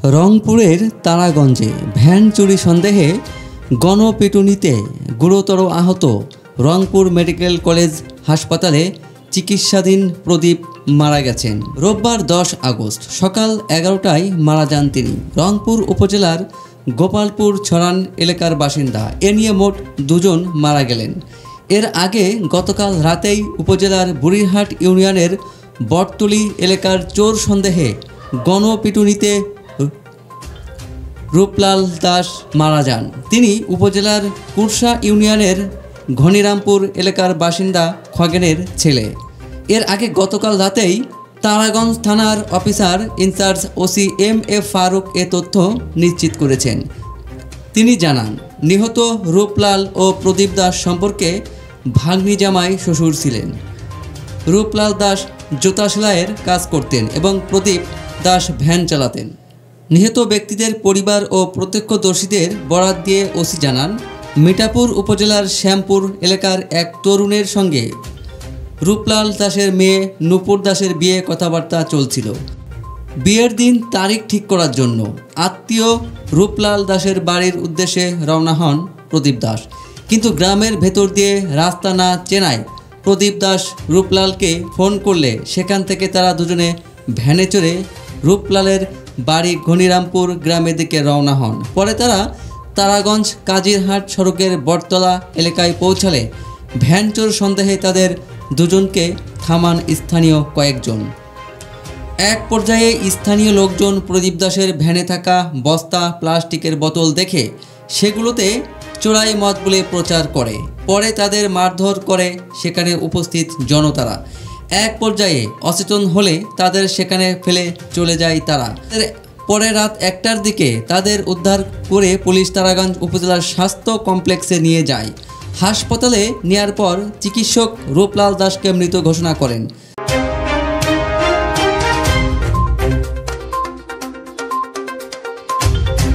রংপুরের তারাগঞ্জে ভ্যান চুরি সন্দেহে গণপিটুনিতে গুরুতর আহত রংপুর মেডিকেল কলেজ হাসপাতালে চিকিৎসাধীন প্রদীপ মারা গেছেন। রোববার 10 আগস্ট সকাল 11টায় মারা যান তিনি। রংপুর উপজেলার গোপালপুর ছড়ান এলাকার বাসিন্দা। এ নিয়ে মোট 2 জন মারা গেলেন। এর আগে গতকাল রাতেই উপজেলার বুড়িরহাট ইউনিয়নের বটতলী এলাকার চোর সন্দেহে গণপিটুনিতে রূপলাল দাস মারা যান। তিনি উপজেলার কুরসা ইউনিয়নের ঘনিরামপুর এলাকার বাসিন্দা খগেনের ছেলে। এর আগে গতকাল রাতেই তারাগঞ্জ থানার officer in charge OC M A. Faruk এ তথ্য নিশ্চিত করেছেন। তিনি জানান, নিহত রূপলাল ও প্রদীপ দাস সম্পর্কে ভাগ্নি জামাই শ্বশুর ছিলেন। রূপলাল দাস জুতা সেলাইয়ের কাজ করতেন এবং প্রদীপ দাস ভ্যান চালাতেন। নিহত ব্যক্তিদের পরিবার ও প্রত্যক্ষদর্শীদের বরাত দিয়ে ওসি জানান, মিঠাপুর উপজেলার শ্যামপুর এলাকার এক তরুণের সঙ্গে রূপলাল দাসের মেয়ে নূপুর দাসের বিয়ে কথাবার্তা চলছিল। বিয়ের দিন তারিখ ঠিক করার জন্য আত্মীয় রূপলাল দাসের বাড়ির উদ্দেশ্যে রওনা হন প্রদীপ দাস, কিন্তু গ্রামের ভেতর দিয়ে রাস্তা না চেনায় প্রদীপ দাস রূপলালকে ফোন করলে সেখান থেকে তারা দুজনে ভ্যানে চড়ে রূপলালের বাড়ি ঘনিরামপুর গ্রামের দিকে রওনা হন। পরে তারা তারাগঞ্জ কাজিরহাট সড়কের বটতলা এলাকায় পৌঁছালে ভ্যান চোর সন্দেহে তাদের দুজনকে থামান স্থানীয় কয়েকজন। এক পর্যায়ে স্থানীয় লোকজন প্রদীপ দাসের ভ্যানে থাকা বস্তা, প্লাস্টিকের বোতল দেখে সেগুলোতে চোরাই মদ বলে প্রচার করে। পরে তাদের মারধর করে সেখানে উপস্থিত জনতারা। এক পর্যায়ে অচেতন হলে তাদের সেখানে ফেলে চলে যায় তারা। পরে রাত 1টার দিকে তাদের উদ্ধার করে পুলিশ তারাগঞ্জ উপজেলার স্বাস্থ্য কমপ্লেক্সে নিয়ে যায়। হাসপাতালে নেয়ার পর চিকিৎসক রূপলাল দাসকে মৃত ঘোষণা করেন।